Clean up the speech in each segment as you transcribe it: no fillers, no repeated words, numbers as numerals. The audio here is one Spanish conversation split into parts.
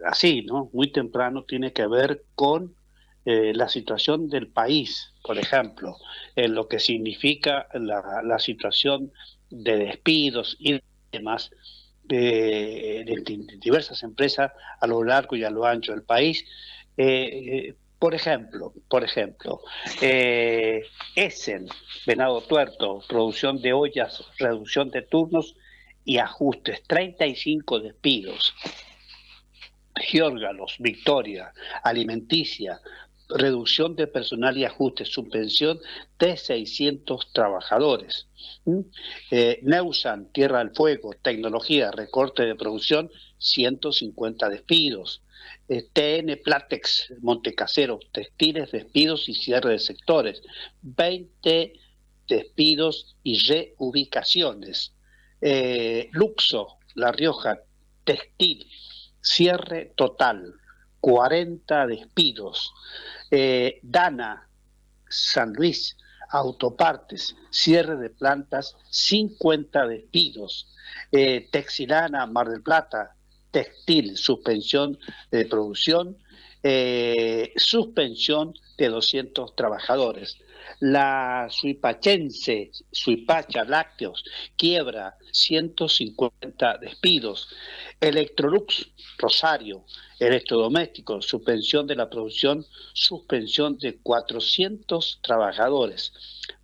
así, ¿no? Muy temprano tiene que ver con la situación del país, por ejemplo, en lo que significa la situación de despidos y demás de diversas empresas a lo largo y a lo ancho del país. Por ejemplo, Essen, Venado Tuerto, producción de ollas, reducción de turnos y ajustes, 35 despidos. Giórgalos, Victoria, alimenticia, reducción de personal y ajustes, suspensión de 600 trabajadores. Neusan, Tierra del Fuego, tecnología, recorte de producción, 150 despidos. TN Platex, Montecasero, textiles, despidos y cierre de sectores, 20 despidos y reubicaciones. Luxo, La Rioja, textil, cierre total, 40 despidos. Dana, San Luis, autopartes, cierre de plantas, 50 despidos. Texilana, Mar del Plata, textil, suspensión de producción, suspensión de 200 trabajadores. La Suipachense, Suipacha Lácteos, quiebra, 150 despidos. Electrolux, Rosario, electrodomésticos, suspensión de la producción, suspensión de 400 trabajadores.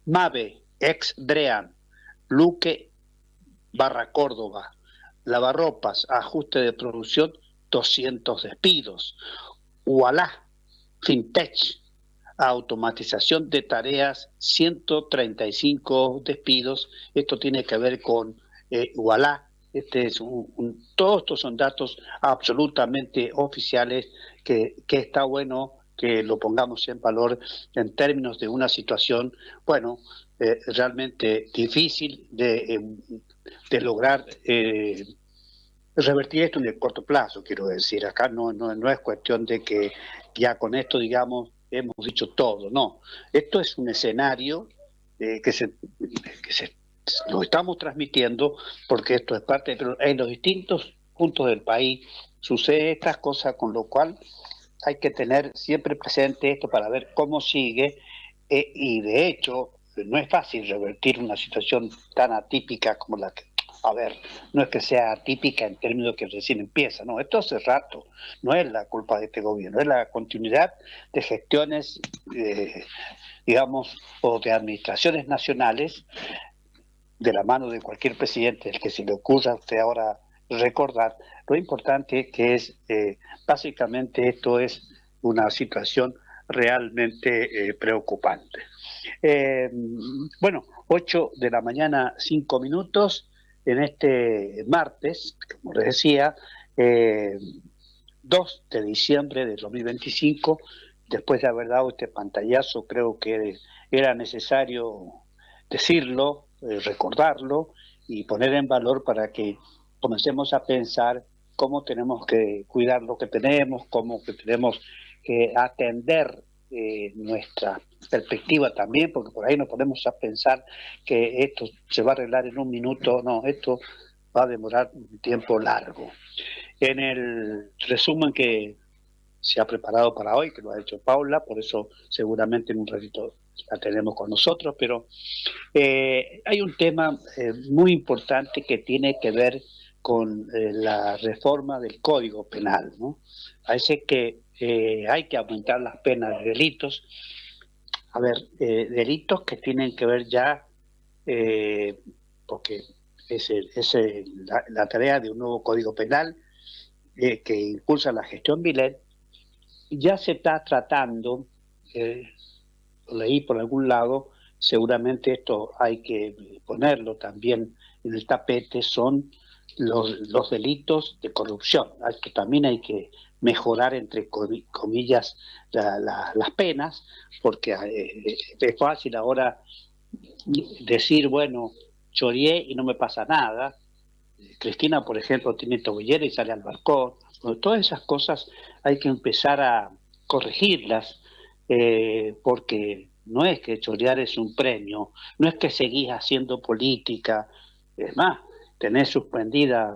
MAVE, ex Drean, Luque, Barra Córdoba, lavarropas, ajuste de producción, 200 despidos. Ualá, Fintech, automatización de tareas, 135 despidos. Esto tiene que ver con Ualá. Todos estos son datos absolutamente oficiales que está bueno que lo pongamos en valor en términos de una situación, bueno, realmente difícil de lograr revertir esto en el corto plazo, quiero decir. Acá no es cuestión de que ya con esto, digamos, hemos dicho todo, no. Esto es un escenario que se lo estamos transmitiendo porque esto es parte, pero en los distintos puntos del país sucede estas cosas, con lo cual hay que tener siempre presente esto para ver cómo sigue, y de hecho no es fácil revertir una situación tan atípica como la que, a ver, no es que sea atípica en términos de que recién empieza, no, esto hace rato, no es la culpa de este gobierno, es la continuidad de gestiones, digamos, o de administraciones nacionales, de la mano de cualquier presidente, el que se le ocurra a usted ahora recordar. Lo importante que es, básicamente esto es una situación realmente preocupante. Bueno, 8 de la mañana, 5 minutos, en este martes, como les decía, 2 de diciembre de 2025, después de haber dado este pantallazo, creo que era necesario decirlo, recordarlo y poner en valor para que comencemos a pensar cómo tenemos que cuidar lo que tenemos, cómo que tenemos que atender nuestra perspectiva también, porque por ahí no podemos pensar que esto se va a arreglar en un minuto, no, esto va a demorar un tiempo largo. En el resumen que se ha preparado para hoy, que lo ha hecho Paula, por eso seguramente en un ratito la tenemos con nosotros, pero hay un tema muy importante que tiene que ver con la reforma del Código Penal, ¿no? Parece que hay que aumentar las penas de delitos. A ver, delitos que tienen que ver ya, porque la tarea de un nuevo Código Penal que impulsa la gestión Milet, ya se está tratando, lo leí por algún lado, seguramente esto hay que ponerlo también en el tapete, son los delitos de corrupción. Esto también hay que mejorar, entre comillas, las penas, porque es fácil ahora decir, bueno, choreé y no me pasa nada. Cristina, por ejemplo, tiene tobillera y sale al balcón. Bueno, todas esas cosas hay que empezar a corregirlas, porque no es que chorear es un premio, no es que seguís haciendo política, es más, tenés suspendida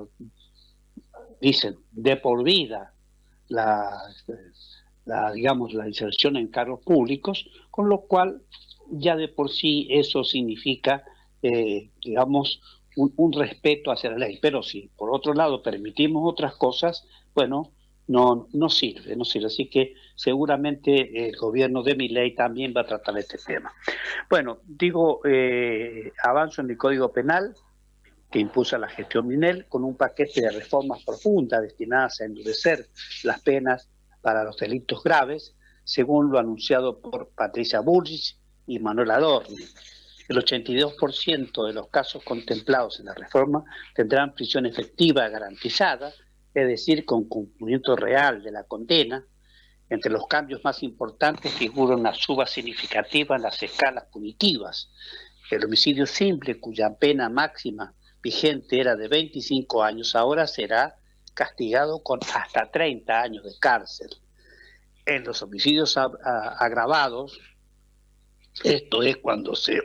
dicen de por vida digamos, la inserción en cargos públicos, con lo cual ya de por sí eso significa, digamos, un respeto hacia la ley. Pero si por otro lado permitimos otras cosas, bueno, no sirve. Así que seguramente el gobierno de Milei también va a tratar este tema. Bueno, digo, avanzo en el Código Penal que impulsa la gestión Milei con un paquete de reformas profundas destinadas a endurecer las penas para los delitos graves, según lo anunciado por Patricia Bullrich y Manuel Adorni. El 82% de los casos contemplados en la reforma tendrán prisión efectiva garantizada, es decir, con cumplimiento real de la condena. Entre los cambios más importantes figura una suba significativa en las escalas punitivas. El homicidio simple, cuya pena máxima vigente era de 25 años, ahora será castigado con hasta 30 años de cárcel. En los homicidios agravados, esto es cuando se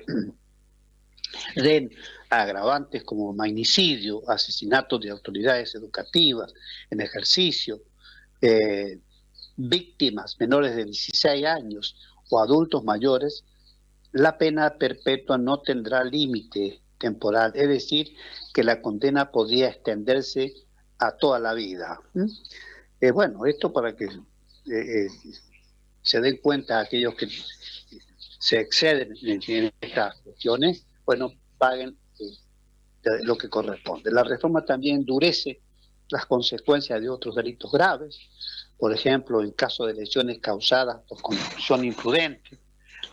den agravantes como magnicidio, asesinato de autoridades educativas en ejercicio, víctimas menores de 16 años o adultos mayores, la pena perpetua no tendrá límite temporal, es decir, que la condena podría extenderse a toda la vida. Bueno, esto para que se den cuenta aquellos que se exceden en estas cuestiones, bueno, paguen lo que corresponde. La reforma también endurece las consecuencias de otros delitos graves, por ejemplo, en caso de lesiones causadas por conducción imprudente,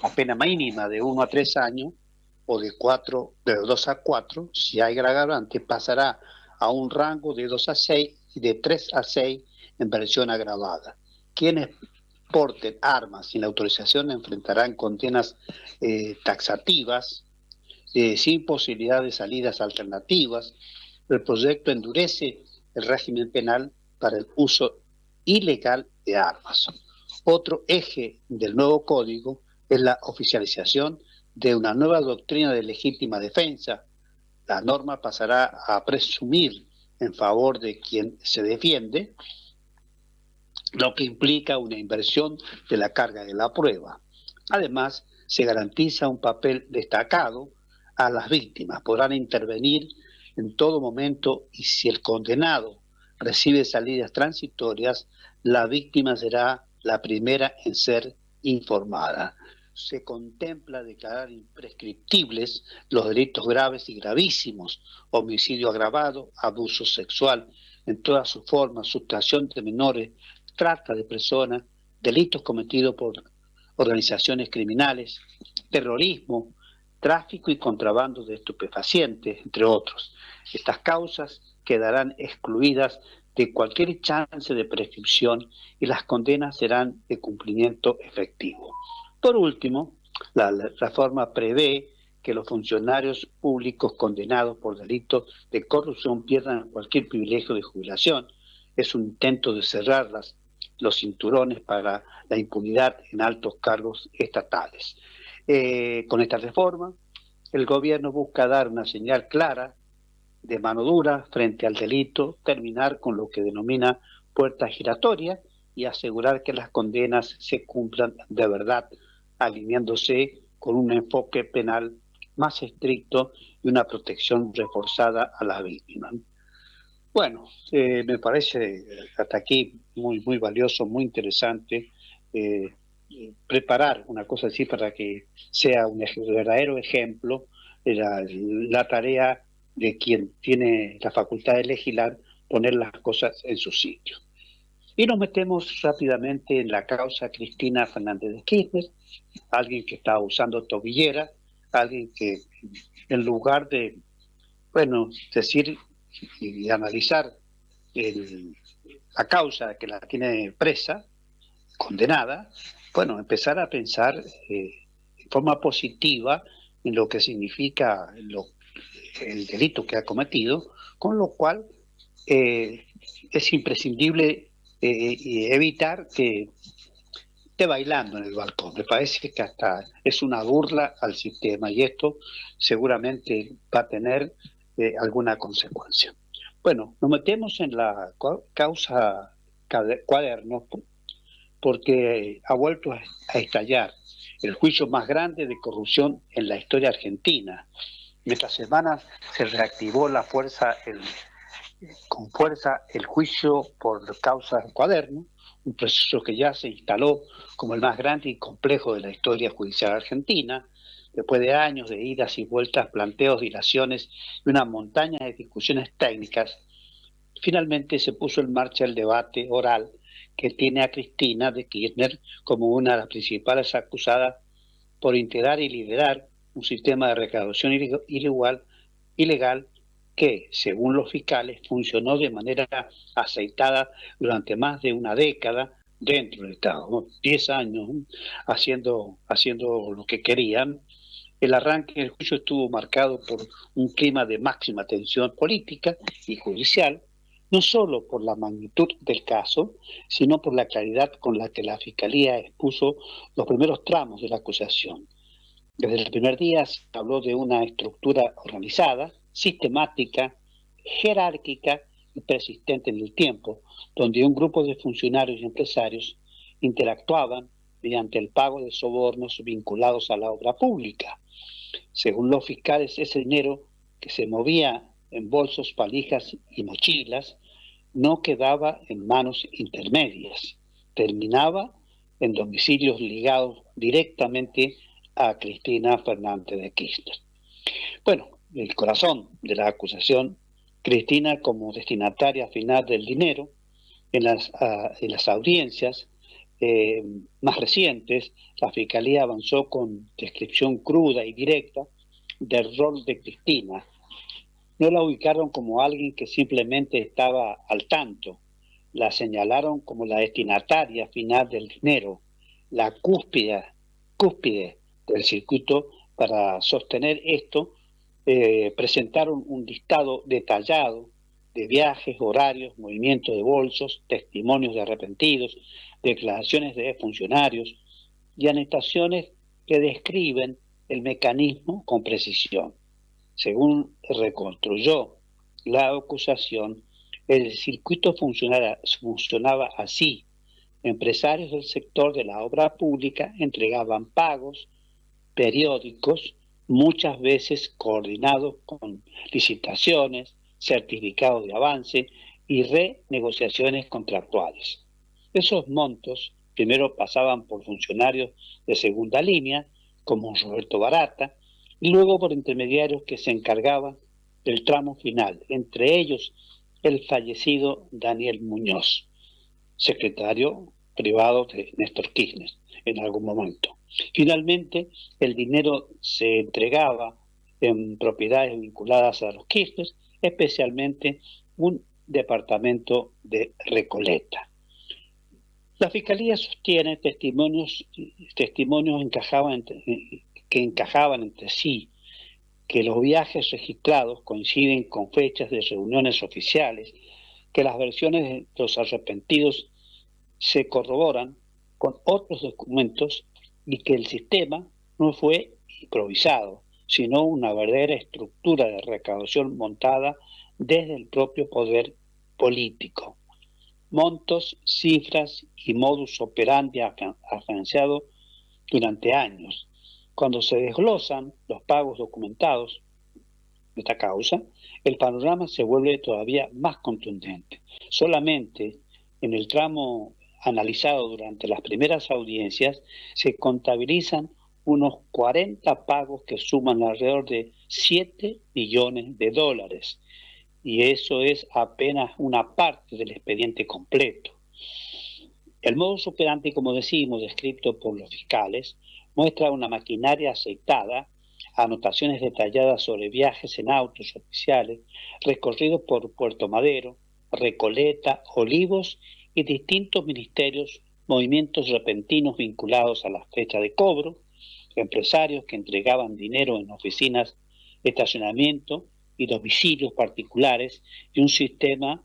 la pena mínima de 1 a 3 años o de 2 a 4, si hay agravante, pasará a un rango de 2 a 6 y de 3 a 6 en versión agravada. Quienes porten armas sin autorización enfrentarán condenas taxativas, sin posibilidad de salidas alternativas. El proyecto endurece el régimen penal para el uso ilegal de armas. Otro eje del nuevo código es la oficialización de una nueva doctrina de legítima defensa. La norma pasará a presumir en favor de quien se defiende, lo que implica una inversión de la carga de la prueba. Además, se garantiza un papel destacado a las víctimas. Podrán intervenir en todo momento y si el condenado recibe salidas transitorias, la víctima será la primera en ser informada. Se contempla declarar imprescriptibles los delitos graves y gravísimos, homicidio agravado, abuso sexual en todas sus formas, sustracción de menores, trata de personas, delitos cometidos por organizaciones criminales, terrorismo, tráfico y contrabando de estupefacientes, entre otros. Estas causas quedarán excluidas de cualquier chance de prescripción y las condenas serán de cumplimiento efectivo. Por último, la reforma prevé que los funcionarios públicos condenados por delitos de corrupción pierdan cualquier privilegio de jubilación. Es un intento de cerrar los cinturones para la impunidad en altos cargos estatales. Con esta reforma, el gobierno busca dar una señal clara de mano dura frente al delito, terminar con lo que denomina puerta giratoria y asegurar que las condenas se cumplan de verdad, alineándose con un enfoque penal más estricto y una protección reforzada a las víctimas. Bueno, me parece hasta aquí muy valioso, muy interesante preparar una cosa así para que sea un verdadero ejemplo de la tarea de quien tiene la facultad de legislar, poner las cosas en su sitio. Y nos metemos rápidamente en la causa Cristina Fernández de Kirchner, alguien que está usando tobillera, alguien que en lugar de, decir y analizar la causa que la tiene presa, condenada, empezar a pensar de forma positiva en lo que significa el delito que ha cometido, con lo cual es imprescindible evitar que esté bailando en el balcón. Me parece que hasta es una burla al sistema y esto seguramente va a tener alguna consecuencia. Bueno, nos metemos en la causa Cuadernos porque ha vuelto a estallar el juicio más grande de corrupción en la historia argentina. En esta semana se reactivó con fuerza el juicio por causa Cuaderno, un proceso que ya se instaló como el más grande y complejo de la historia judicial argentina. Después de años de idas y vueltas, planteos, dilaciones y una montaña de discusiones técnicas, finalmente se puso en marcha el debate oral que tiene a Cristina de Kirchner como una de las principales acusadas por integrar y liderar un sistema de recaudación ilegal que, según los fiscales, funcionó de manera aceitada durante más de una década dentro del Estado, ¿no? 10 años haciendo lo que querían. El arranque del juicio estuvo marcado por un clima de máxima tensión política y judicial, no solo por la magnitud del caso, sino por la claridad con la que la Fiscalía expuso los primeros tramos de la acusación. Desde el primer día se habló de una estructura organizada, sistemática, jerárquica y persistente en el tiempo, donde un grupo de funcionarios y empresarios interactuaban mediante el pago de sobornos vinculados a la obra pública. Según los fiscales, ese dinero que se movía en bolsos, valijas y mochilas no quedaba en manos intermedias, terminaba en domicilios ligados directamente a Cristina Fernández de Kirchner. Bueno, el corazón de la acusación, Cristina como destinataria final del dinero, en las audiencias más recientes, la Fiscalía avanzó con descripción cruda y directa del rol de Cristina. No la ubicaron como alguien que simplemente estaba al tanto, la señalaron como la destinataria final del dinero, la cúspide del circuito. Para sostener esto, presentaron un listado detallado de viajes, horarios, movimientos de bolsos, testimonios de arrepentidos, declaraciones de funcionarios y anotaciones que describen el mecanismo con precisión. Según reconstruyó la acusación, el circuito funcionaba así. Empresarios del sector de la obra pública entregaban pagos periódicos, muchas veces coordinados con licitaciones, certificados de avance y renegociaciones contractuales. Esos montos primero pasaban por funcionarios de segunda línea, como Roberto Barata, y luego por intermediarios que se encargaban del tramo final, entre ellos el fallecido Daniel Muñoz, secretario privado de Néstor Kirchner en algún momento. Finalmente, el dinero se entregaba en propiedades vinculadas a los Kirchner, especialmente un departamento de Recoleta. La Fiscalía sostiene testimonios que encajaban entre sí, que los viajes registrados coinciden con fechas de reuniones oficiales, que las versiones de los arrepentidos se corroboran con otros documentos y que el sistema no fue improvisado, sino una verdadera estructura de recaudación montada desde el propio poder político. Montos, cifras y modus operandi agenciado durante años. Cuando se desglosan los pagos documentados de esta causa, el panorama se vuelve todavía más contundente. Solamente en el tramo analizado durante las primeras audiencias se contabilizan unos 40 pagos que suman alrededor de 7 millones de dólares. Y eso es apenas una parte del expediente completo. El modus operandi, como decimos, descrito por los fiscales, muestra una maquinaria aceitada, anotaciones detalladas sobre viajes en autos oficiales, recorridos por Puerto Madero, Recoleta, Olivos y distintos ministerios, movimientos repentinos vinculados a la fecha de cobro, empresarios que entregaban dinero en oficinas, estacionamiento y domicilios particulares y un sistema,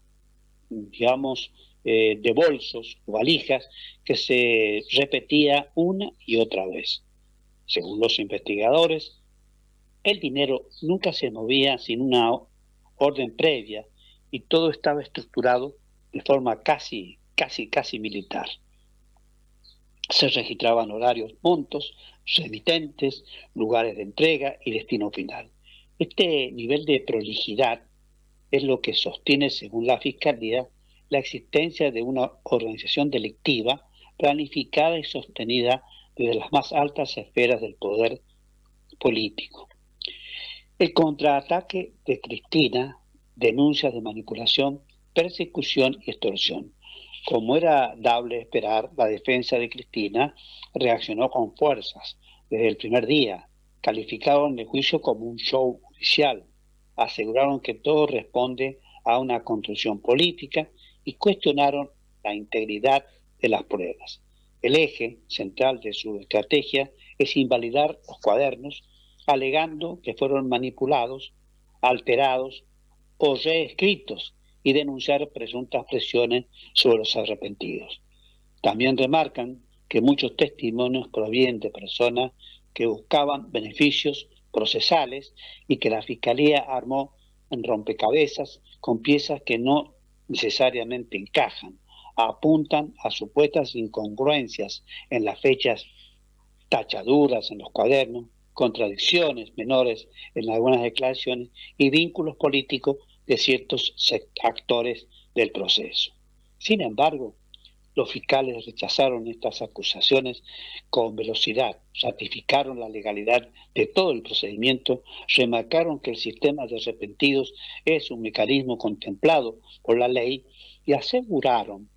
digamos, de bolsos o valijas que se repetía una y otra vez. Según los investigadores, el dinero nunca se movía sin una orden previa y todo estaba estructurado de forma casi militar. Se registraban horarios, montos, remitentes, lugares de entrega y destino final. Este nivel de prolijidad es lo que sostiene, según la Fiscalía, la existencia de una organización delictiva planificada y sostenida desde las más altas esferas del poder político. El contraataque de Cristina, denuncias de manipulación, persecución y extorsión. Como era dable esperar, la defensa de Cristina reaccionó con fuerzas desde el primer día. Calificaron el juicio como un show judicial, aseguraron que todo responde a una construcción política y cuestionaron la integridad de las pruebas. El eje central de su estrategia es invalidar los cuadernos, alegando que fueron manipulados, alterados o reescritos y denunciar presuntas presiones sobre los arrepentidos. También remarcan que muchos testimonios provienen de personas que buscaban beneficios procesales y que la Fiscalía armó en rompecabezas con piezas que no necesariamente encajan, apuntan a supuestas incongruencias en las fechas, tachaduras en los cuadernos, contradicciones menores en algunas declaraciones y vínculos políticos de ciertos actores del proceso. Sin embargo, los fiscales rechazaron estas acusaciones con velocidad, ratificaron la legalidad de todo el procedimiento, remarcaron que el sistema de arrepentidos es un mecanismo contemplado por la ley y aseguraron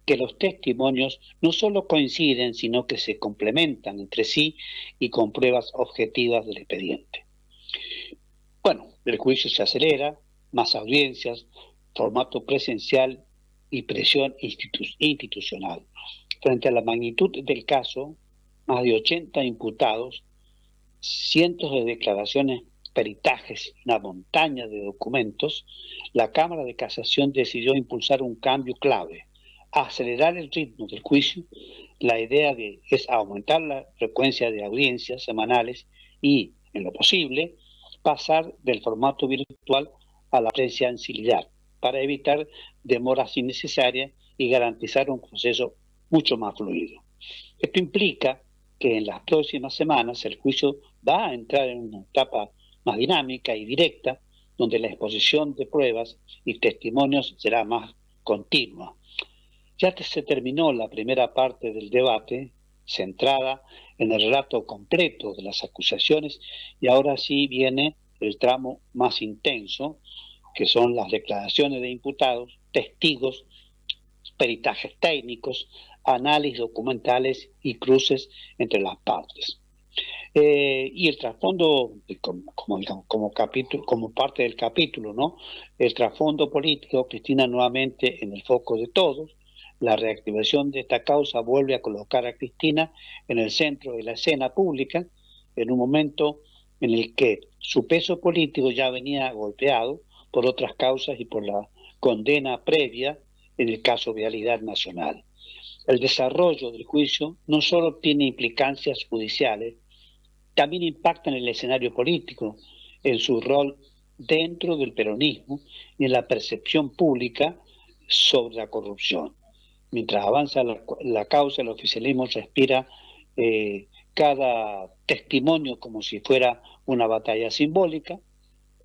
que los testimonios no solo coinciden, sino que se complementan entre sí y con pruebas objetivas del expediente. Bueno, el juicio se acelera, más audiencias, formato presencial y presión institucional. Frente a la magnitud del caso, más de 80 imputados, cientos de declaraciones, peritajes y una montaña de documentos, la Cámara de Casación decidió impulsar un cambio clave: acelerar el ritmo del juicio. La idea es aumentar la frecuencia de audiencias semanales y, en lo posible, pasar del formato virtual a la presencialidad para evitar demoras innecesarias y garantizar un proceso mucho más fluido. Esto implica que en las próximas semanas el juicio va a entrar en una etapa más dinámica y directa, donde la exposición de pruebas y testimonios será más continua. Ya se terminó la primera parte del debate, centrada en el relato completo de las acusaciones, y ahora sí viene el tramo más intenso, que son las declaraciones de imputados, testigos, peritajes técnicos, análisis documentales y cruces entre las partes. Y el trasfondo, como parte del capítulo, ¿no? El trasfondo político, Cristina nuevamente en el foco de todos. La reactivación de esta causa vuelve a colocar a Cristina en el centro de la escena pública, en un momento en el que su peso político ya venía golpeado por otras causas y por la condena previa en el caso Vialidad Nacional. El desarrollo del juicio no solo tiene implicancias judiciales, también impacta en el escenario político, en su rol dentro del peronismo y en la percepción pública sobre la corrupción. Mientras avanza la causa, el oficialismo respira cada testimonio como si fuera una batalla simbólica,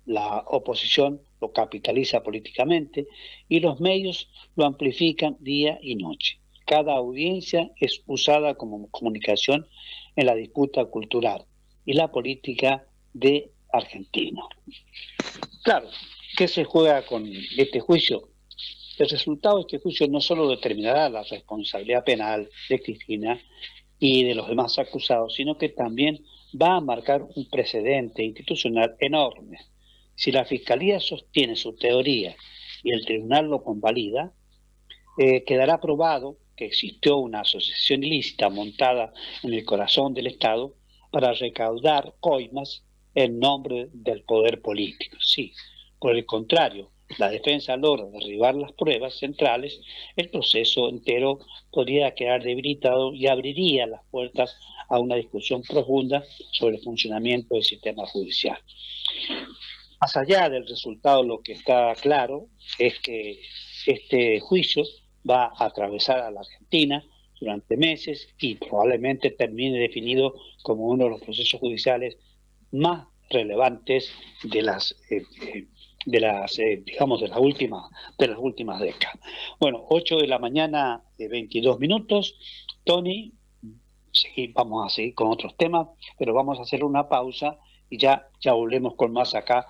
la oposición lo capitaliza políticamente y los medios lo amplifican día y noche. Cada audiencia es usada como comunicación en la disputa cultural y la política de Argentina. Claro, ¿qué se juega con este juicio? El resultado de este juicio no solo determinará la responsabilidad penal de Cristina y de los demás acusados, sino que también va a marcar un precedente institucional enorme. Si la Fiscalía sostiene su teoría y el tribunal lo convalida, quedará probado que existió una asociación ilícita montada en el corazón del Estado para recaudar coimas en nombre del poder político. Sí, por el contrario, la defensa logra derribar las pruebas centrales, el proceso entero podría quedar debilitado y abriría las puertas a una discusión profunda sobre el funcionamiento del sistema judicial. Más allá del resultado, lo que está claro es que este juicio va a atravesar a la Argentina durante meses y probablemente termine definido como uno de los procesos judiciales más relevantes digamos de las últimas décadas. Bueno, 8 de la mañana, 22 minutos. Tony, vamos a seguir con otros temas, pero vamos a hacer una pausa y ya volvemos con más acá